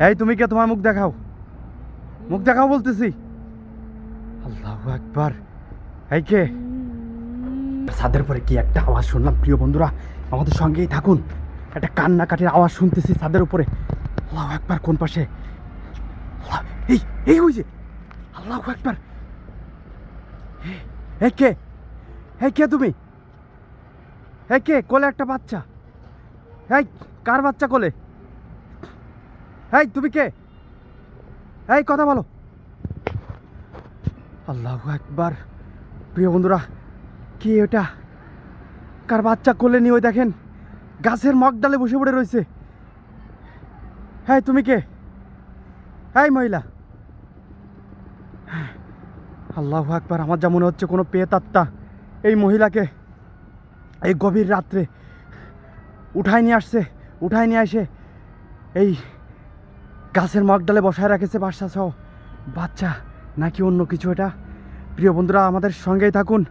এই তুমি কে? তোমার মুখ দেখাও, মুখ দেখাও বলতেছি। আল্লাহু আকবার। এই কে? ছাদের পরে কি একটা আওয়াজ শুনলাম প্রিয় বন্ধুরা, আমাদের সঙ্গেই থাকুন। একটা কান্নাকাটির আওয়াজ শুনতেছি ছাদের উপরে। আল্লাহু আকবার। কোন পাশে? এই এই হইছে। আল্লাহু আকবার। এই কে? এই কে তুমি? এই কে? কোলে একটা বাচ্চা। এই কার বাচ্চা কোলে? এই তুমি কে? এই কথা বলো। আল্লাহু আকবার। প্রিয় বন্ধুরা, কি এটা? কার বাচ্চা কোলে নিয়ে? ওই দেখেন গাছের মগডালে বসে পড়ে রয়েছে। হ্যাঁ তুমি কে? এই মহিলা। আল্লাহু আকবার। আমার যা মনে হচ্ছে কোনো পেট আত্মা এই মহিলাকে এই গভীর রাত্রে উঠায় নিয়ে আসছে, উঠায় নিয়ে আসে এই গাছের মগডালে বসায় রেখেছে বাচ্চা সহ। বাচ্চা নাকি অন্য কিছু এটা? প্রিয় বন্ধুরা, আমাদের সঙ্গেই থাকুন।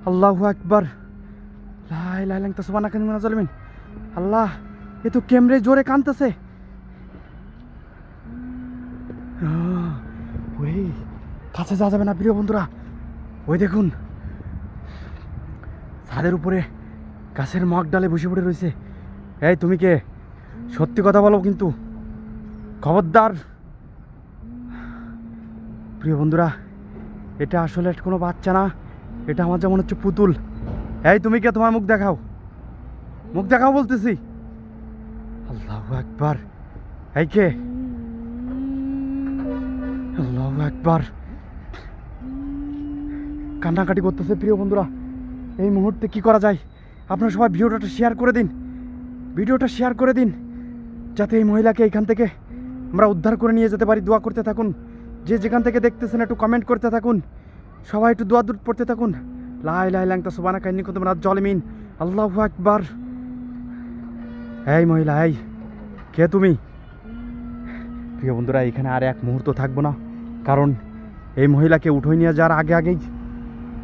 আল্লাহু আকবার। লা ইলাহা ইল্লাল্লাহ সুবহানাকা ইন্নী কুনতু মিনাজ জালিমিন। আল্লাহ, এ তো কেমরে জোরে কাঁদতেছে। ওই কাছে যাওয়া যাবে না প্রিয় বন্ধুরা। ওই দেখুন ছাদের উপরে গাছের মগ ডালে বসে পড়ে রয়েছে। এই তুমি কে? সত্যি কথা বলো কিন্তু, খবরদার। প্রিয় বন্ধুরা, এটা আসলে কোনো বাচ্চা না, এটা আমার যেমন হচ্ছে পুতুল। এই তুমি কে? তোমার মুখ দেখাও, মুখ দেখাও বলতেছি। আল্লাহু আকবার। এই কে? আল্লাহু আকবার। কান্নাকাটি করতেছে প্রিয় বন্ধুরা। এই মুহূর্তে কি করা যায়? আপনারা সবাই ভিডিওটা শেয়ার করে দিন, ভিডিওটা শেয়ার করে দিন, যাতে এই মহিলাকে এইখান থেকে আমরা উদ্ধার করে নিয়ে যেতে পারি। দোয়া করতে থাকুন, যে যেখান থেকে দেখতেছেন একটু কমেন্ট করতে থাকুন, সবাই একটু দোয়া দূর পড়তে থাকুন। লা ইলাহা ইল্লাল্লাহ সুবহানাকা ইন্নী কুনতু মিনাজ জালিমিন। আল্লাহু আকবার। এই মহিলা, এই কে তুমি? প্রিয় বন্ধুরা, এখানে আর এক মুহূর্ত থাকবো না, কারণ এই মহিলাকে উঠোয় নিয়ে যাওয়ার আগে আগেই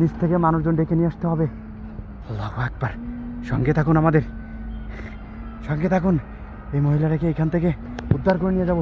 নিচ থেকে মানুষজন ডেকে নিয়ে আসতে হবে। আল্লাহু আকবার। সঙ্গে থাকুন, আমাদের সঙ্গে থাকুন। এই মহিলাটাকে এখান থেকে উদ্ধার করে নিয়ে যাব।